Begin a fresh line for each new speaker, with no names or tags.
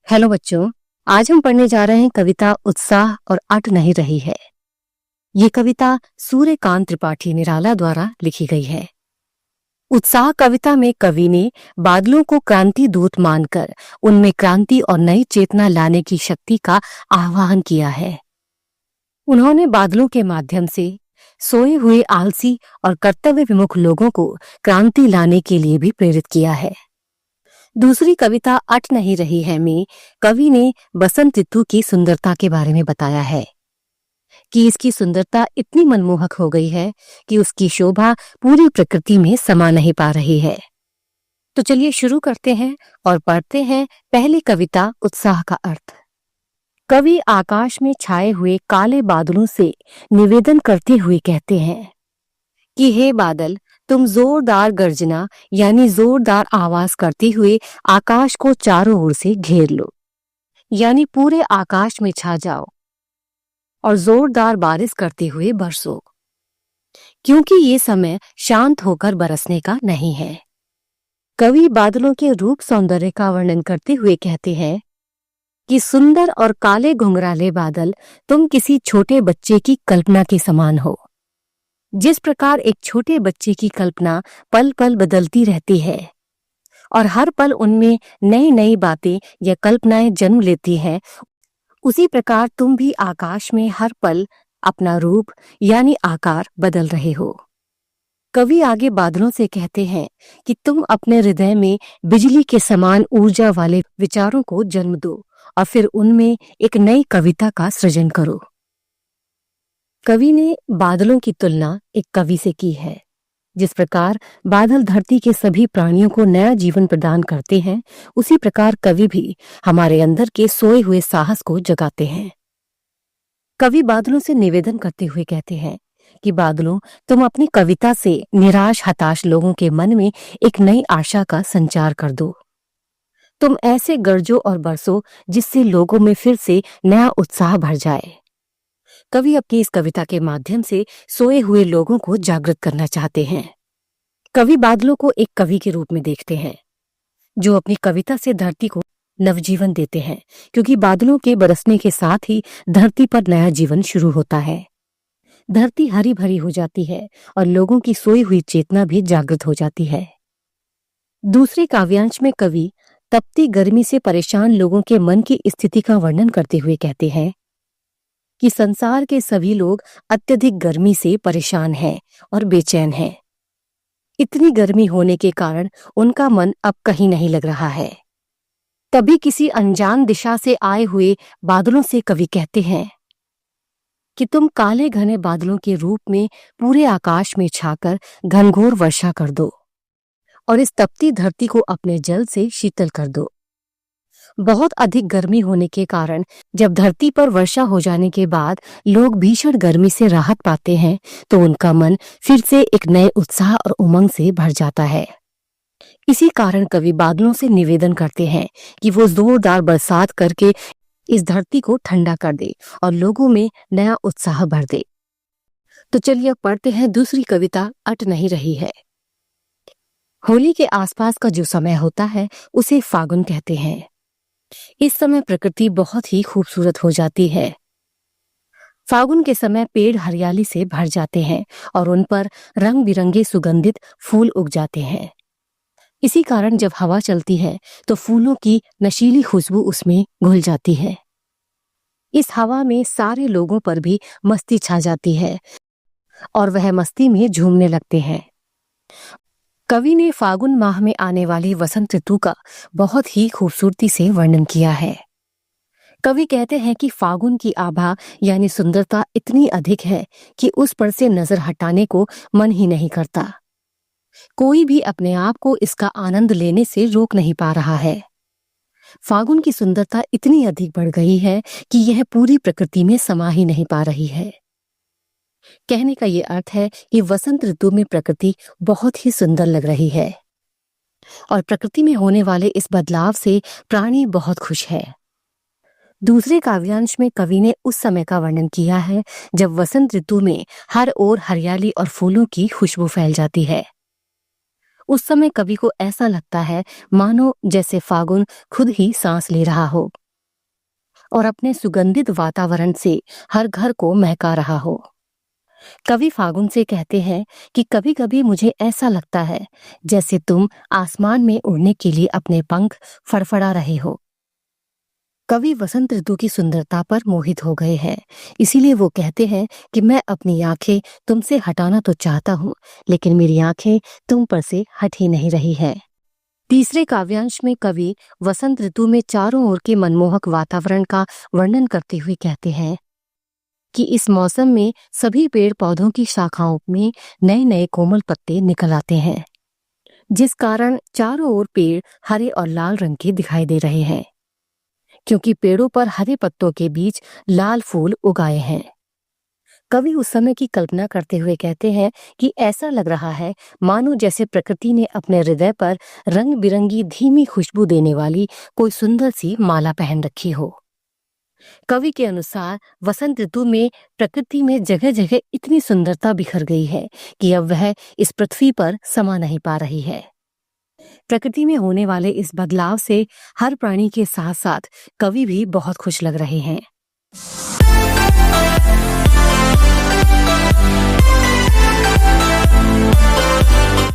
Hello बच्चों। आज हम पढ़ने जा रहे हैं कविता उत्साह और अट नहीं रही है। ये कविता सूर्यकांत त्रिपाठी निराला द्वारा लिखी गई है। उत्साह कविता में कवि ने बादलों को क्रांति दूत मानकर उनमें क्रांति और नई चेतना लाने की शक्ति का आह्वान किया है। उन्होंने बादलों के माध्यम से सोए हुए आलसी और कर्तव्य विमुख लोगों को क्रांति लाने के लिए भी प्रेरित किया है। दूसरी कविता अट नहीं रही है में कवि ने बसंत ऋतु की सुंदरता के बारे में बताया है कि इसकी सुंदरता इतनी मनमोहक हो गई है कि उसकी शोभा पूरी प्रकृति में समा नहीं पा रही है। तो चलिए शुरू करते हैं और पढ़ते हैं पहली कविता उत्साह का अर्थ। कवि आकाश में छाए हुए काले बादलों से निवेदन करते हुए कहते हैं कि हे बादल, तुम जोरदार गर्जना यानी जोरदार आवाज करते हुए आकाश को चारों ओर से घेर लो, यानी पूरे आकाश में छा जाओ और जोरदार बारिश करते हुए बरसो, क्योंकि ये समय शांत होकर बरसने का नहीं है। कवि बादलों के रूप सौंदर्य का वर्णन करते हुए कहते हैं कि सुंदर और काले घुंघराले बादल तुम किसी छोटे बच्चे की कल्पना के समान हो। जिस प्रकार एक छोटे बच्चे की कल्पना पल पल बदलती रहती है और हर पल उनमें नई नई बातें या कल्पनाएं जन्म लेती हैं, उसी प्रकार तुम भी आकाश में हर पल अपना रूप यानी आकार बदल रहे हो। कवि आगे बादलों से कहते हैं कि तुम अपने हृदय में बिजली के समान ऊर्जा वाले विचारों को जन्म दो और फिर उनमें एक नई कविता का सृजन करो। कवि ने बादलों की तुलना एक कवि से की है। जिस प्रकार बादल धरती के सभी प्राणियों को नया जीवन प्रदान करते हैं, उसी प्रकार कवि भी हमारे अंदर के सोए हुए साहस को जगाते हैं। कवि बादलों से निवेदन करते हुए कहते हैं कि बादलों, तुम अपनी कविता से निराश हताश लोगों के मन में एक नई आशा का संचार कर दो। तुम ऐसे गरजो और बरसो जिससे लोगों में फिर से नया उत्साह भर जाए। कवि अपनी इस कविता के माध्यम से सोए हुए लोगों को जागृत करना चाहते हैं। कवि बादलों को एक कवि के रूप में देखते हैं जो अपनी कविता से धरती को नवजीवन देते हैं, क्योंकि बादलों के बरसने के साथ ही धरती पर नया जीवन शुरू होता है। धरती हरी भरी हो जाती है और लोगों की सोई हुई चेतना भी जागृत हो जाती है। दूसरे काव्यांश में कवि तपती गर्मी से परेशान लोगों के मन की स्थिति का वर्णन करते हुए कहते हैं कि संसार के सभी लोग अत्यधिक गर्मी से परेशान हैं और बेचैन हैं। इतनी गर्मी होने के कारण उनका मन अब कहीं नहीं लग रहा है। तभी किसी अनजान दिशा से आए हुए बादलों से कवि कहते हैं कि तुम काले घने बादलों के रूप में पूरे आकाश में छाकर घनघोर वर्षा कर दो और इस तपती धरती को अपने जल से शीतल कर दो। बहुत अधिक गर्मी होने के कारण जब धरती पर वर्षा हो जाने के बाद लोग भीषण गर्मी से राहत पाते हैं, तो उनका मन फिर से एक नए उत्साह और उमंग से भर जाता है। इसी कारण कवि बादलों से निवेदन करते हैं कि वो जोरदार बरसात करके इस धरती को ठंडा कर दे और लोगों में नया उत्साह भर दे। तो चलिए अब पढ़ते हैं दूसरी कविता अट नहीं रही है। होली के आसपास का जो समय होता है उसे फागुन कहते हैं। इस समय प्रकृति बहुत ही खूबसूरत हो जाती है। फागुन के समय पेड़ हरियाली से भर जाते हैं और उन पर रंग बिरंगे सुगंधित फूल उग जाते हैं। इसी कारण जब हवा चलती है तो फूलों की नशीली खुशबू उसमें घुल जाती है। इस हवा में सारे लोगों पर भी मस्ती छा जाती है और वह मस्ती में झूमने लगते हैं। कवि ने फागुन माह में आने वाली वसंत ऋतु का बहुत ही खूबसूरती से वर्णन किया है। कवि कहते हैं कि फागुन की आभा यानी सुंदरता इतनी अधिक है कि उस पर से नजर हटाने को मन ही नहीं करता। कोई भी अपने आप को इसका आनंद लेने से रोक नहीं पा रहा है। फागुन की सुंदरता इतनी अधिक बढ़ गई है कि यह पूरी प्रकृति में समा ही नहीं पा रही है। कहने का ये अर्थ है कि वसंत ऋतु में प्रकृति बहुत ही सुंदर लग रही है और प्रकृति में होने वाले इस बदलाव से प्राणी बहुत खुश है। दूसरे काव्यांश में कवि ने उस समय का वर्णन किया है जब वसंत ऋतु में हर ओर हरियाली और फूलों की खुशबू फैल जाती है। उस समय कवि को ऐसा लगता है मानो जैसे फागुन खुद ही सांस ले रहा हो और अपने सुगंधित वातावरण से हर घर को महका रहा हो। कवि फागुन से कहते हैं कि कभी कभी मुझे ऐसा लगता है जैसे तुम आसमान में उड़ने के लिए अपने पंख फड़फड़ा रहे हो। कवि वसंत ऋतु की सुंदरता पर मोहित हो गए हैं, इसीलिए वो कहते हैं कि मैं अपनी आंखें तुमसे हटाना तो चाहता हूँ, लेकिन मेरी आंखें तुम पर से हट ही नहीं रही हैं। तीसरे काव्यांश में कवि वसंत ऋतु में चारों ओर के मनमोहक वातावरण का वर्णन करते हुए कहते हैं कि इस मौसम में सभी पेड़ पौधों की शाखाओं में नए नए कोमल पत्ते निकल आते हैं, जिस कारण चारों ओर पेड़ हरे और लाल रंग के दिखाई दे रहे हैं, क्योंकि पेड़ों पर हरे पत्तों के बीच लाल फूल उगाए हैं। कवि उस समय की कल्पना करते हुए कहते हैं कि ऐसा लग रहा है मानो जैसे प्रकृति ने अपने हृदय पर रंग बिरंगी धीमी खुशबू देने वाली कोई सुंदर सी माला पहन रखी हो। कवि के अनुसार वसंत ऋतु में प्रकृति में जगह जगह इतनी सुंदरता बिखर गई है कि अब वह इस पृथ्वी पर समा नहीं पा रही है। प्रकृति में होने वाले इस बदलाव से हर प्राणी के साथ साथ कवि भी बहुत खुश लग रहे हैं।